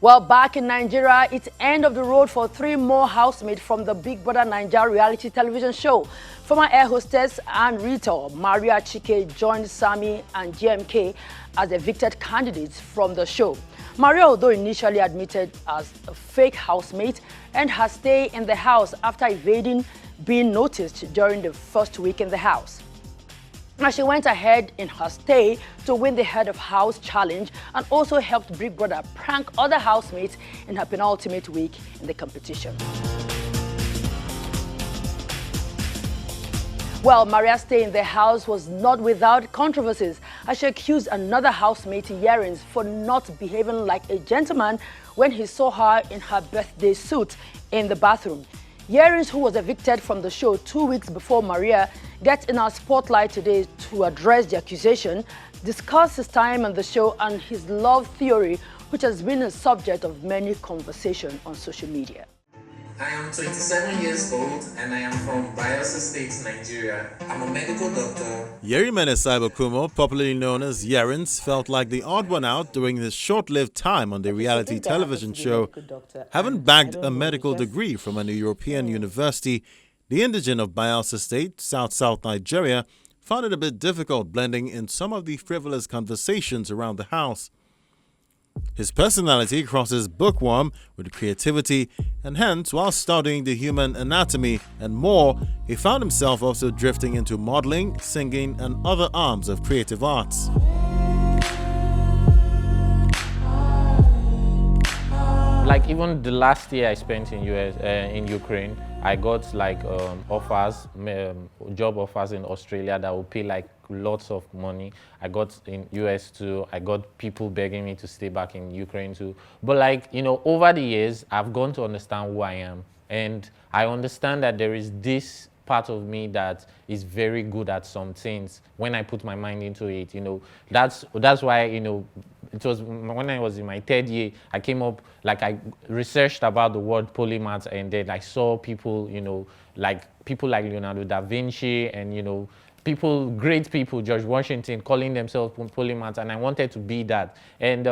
Well, back in Nigeria, it's end of the road for 3 more housemates from the Big Brother Naija reality television show. Former air hostess and Rita Maria Chike joined Sammy and GMK as evicted candidates from the show. Maria, although initially admitted as a fake housemate, and her stay in the house after evading being noticed during the first week in the house. Now, she went ahead in her stay to win the Head of House challenge and also helped Big Brother prank other housemates in her penultimate week in the competition. Well, Maria's stay in the house was not without controversies, as she accused another housemate, Yerins, for not behaving like a gentleman when he saw her in her birthday suit in the bathroom. Yerins, who was evicted from the show 2 weeks before Maria, gets in our spotlight today to address the accusation, discuss his time on the show and his love theory, which has been a subject of many conversations on social media. I am 27 years old and I am from Bayelsa State, Nigeria. I'm a medical doctor. Yerins Kumo, popularly known as Yerins, felt like the odd one out during his short-lived time on the reality television show. Having bagged a medical degree from an European university, the indigene of Bayelsa State, South Nigeria, found it a bit difficult blending in some of the frivolous conversations around the house. His personality crosses bookworm with creativity, and hence, while studying the human anatomy and more, he found himself also drifting into modeling, singing, and other arms of creative arts. Like even the last year I spent in in Ukraine, I got like offers, job offers in Australia that would pay like lots of money. I got in US too. I got people begging me to stay back in Ukraine too. But like, you know, over the years, I've gone to understand who I am. And I understand that there is this part of me that is very good at some things when I put my mind into it. You know, that's why, you know, it was when I was in my 3rd year, I came up, like I researched about the word polymath, and then I saw people, you know, like people like Leonardo da Vinci and, you know, great people, George Washington, calling themselves polymaths, and I wanted to be that. And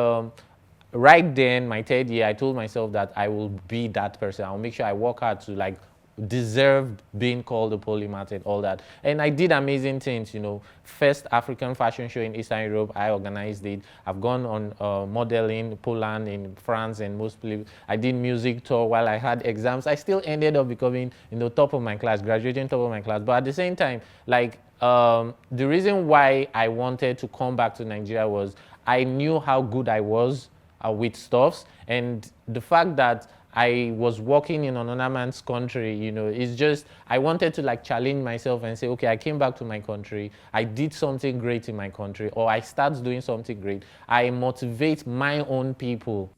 right then, my 3rd year, I told myself that I will be that person. I'll make sure I work hard to like deserve being called a polymath and all that. And I did amazing things, you know. First African fashion show in Eastern Europe, I organized it. I've gone on modeling, Poland, in France, and mostly I did music tour while I had exams. I still ended up becoming, you know, top of my class, graduating top of my class. But at the same time, like, the reason why I wanted to come back to Nigeria was I knew how good I was with stuffs, and the fact that I was working in another man's country, you know, it's just, I wanted to like challenge myself and say, okay, I came back to my country, I did something great in my country, or I start doing something great. I motivate my own people.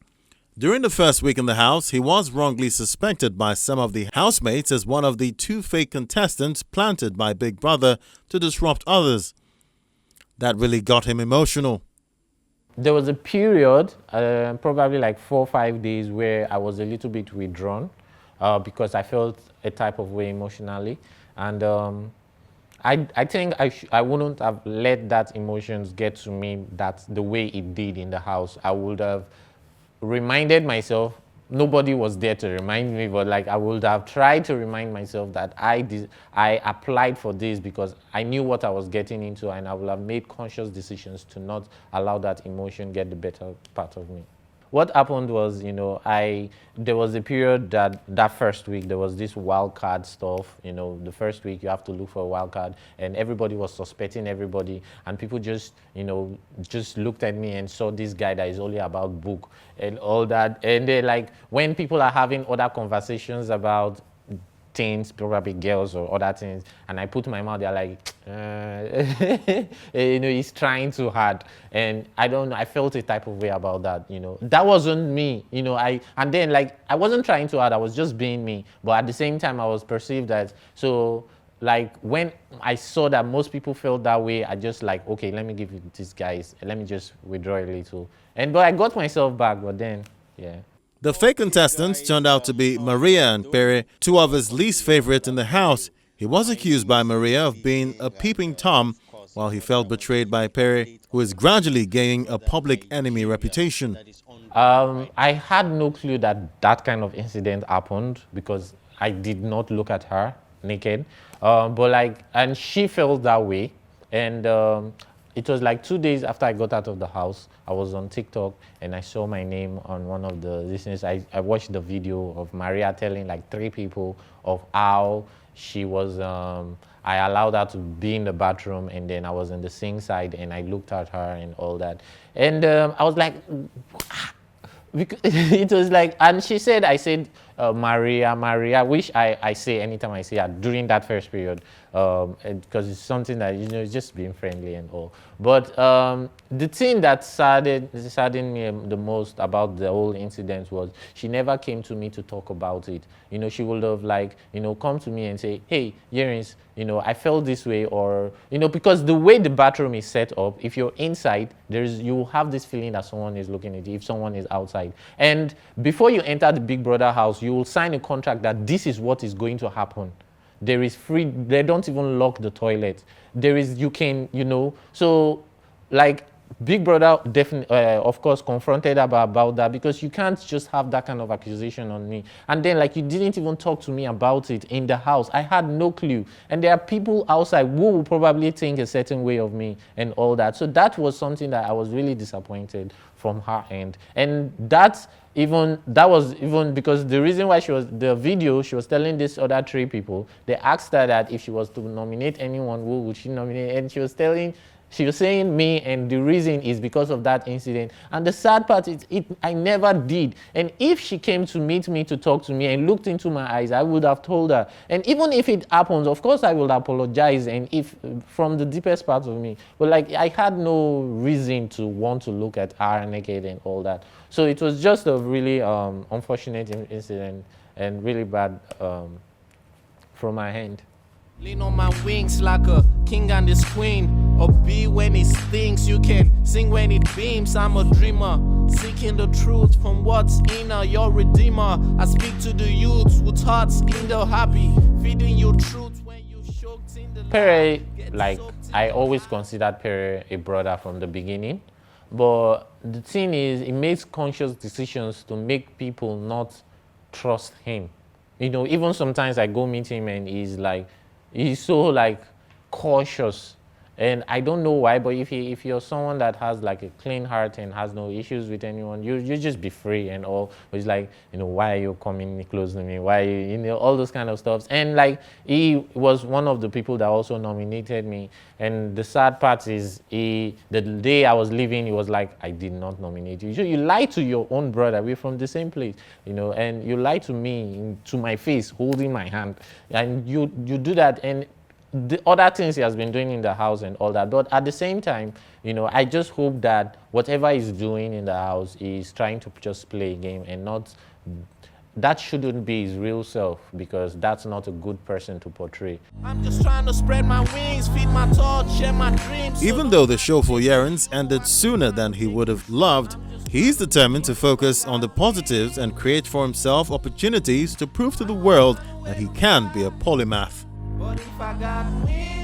During the first week in the house, he was wrongly suspected by some of the housemates as one of the 2 fake contestants planted by Big Brother to disrupt others. That really got him emotional. There was a period, probably like 4 or 5 days, where I was a little bit withdrawn because I felt a type of way emotionally. And I think I wouldn't have let that emotions get to me the way it did in the house. I would have reminded myself, nobody was there to remind me, but like I would have tried to remind myself that I applied for this because I knew what I was getting into, and I would have made conscious decisions to not allow that emotion get the better part of me. What happened was, you know, there was a period that first week, there was this wild card stuff. You know, the first week you have to look for a wild card, and everybody was suspecting everybody, and people just, you know, just looked at me and saw this guy that is only about book and all that. And they like, when people are having other conversations about things, probably girls or other things, and I put my mouth, they're like, you know, he's trying too hard. And I don't know, I felt a type of way about that, you know. That wasn't me, you know. And then like, I wasn't trying too hard, I was just being me. But at the same time, I was perceived as, so like when I saw that most people felt that way, I just like, okay, let me give you these guys, let me just withdraw a little. But I got myself back, but then, yeah. The fake contestants turned out to be Maria and Pere, 2 of his least favorite in the house. He was accused by Maria of being a peeping Tom while he felt betrayed by Perry, who is gradually gaining a public enemy reputation. I had no clue that that kind of incident happened because I did not look at her naked. And she felt that way. And it was like 2 days after I got out of the house, I was on TikTok and I saw my name on one of the listeners. I watched the video of Maria telling like 3 people of how she was, I allowed her to be in the bathroom, and then I was on the sink side and I looked at her and all that. And I was like, it was like, and she said, I said, Maria, which I say anytime I see her during that first period, because it's something that, it's just being friendly and all. But the thing that saddened me the most about the whole incident was she never came to me to talk about it. She would have come to me and say, hey, Yerins, I felt this way, or, because the way the bathroom is set up, if you're inside, you have this feeling that someone is looking at you if someone is outside. And before you enter the Big Brother house, you will sign a contract that this is what is going to happen. There is free, they don't even lock the toilet. So like Big Brother definitely, of course, confronted about that, because you can't just have that kind of accusation on me. And then like you didn't even talk to me about it in the house. I had no clue. And there are people outside who will probably think a certain way of me and all that. So that was something that I was really disappointed from her end. And that was even because the reason why she was telling these other 3 people, they asked her that if she was to nominate anyone, who would she nominate? And she was saying me, and the reason is because of that incident. And the sad part is I never did. And if she came to meet me to talk to me and looked into my eyes, I would have told her. And even if it happens, of course I will apologize, and if from the deepest part of me. But like I had no reason to want to look at her naked and all that. So it was just a really unfortunate incident and really bad from my hand. Lean on my wings like a king and his queen. Or be when it stings, you can sing when it beams. I'm a dreamer, seeking the truth from what's inner, your redeemer. I speak to the youths with hearts in the happy, feeding you truth when you choked in the Perry, like I always considered Perry a brother from the beginning. But the thing is, he makes conscious decisions to make people not trust him. Even sometimes I go meet him and he's so like cautious. And I don't know why, but if you're someone that has like a clean heart and has no issues with anyone, you just be free and all. But it's like, why are you coming close to me? Why, all those kind of stuff. And like, he was one of the people that also nominated me. And the sad part is, the day I was leaving, he was like, I did not nominate you. You lied to your own brother. We're from the same place, and you lied to me, to my face, holding my hand. And you do that. And the other things he has been doing in the house and all that. But at the same time, I just hope that whatever he's doing in the house is trying to just play a game, and that shouldn't be his real self, because that's not a good person to portray. I'm just trying to spread my wings, feed my thoughts, share my dreams. Even though the show for Yerins ended sooner than he would have loved, he's determined to focus on the positives and create for himself opportunities to prove to the world that he can be a polymath. But if I got wings,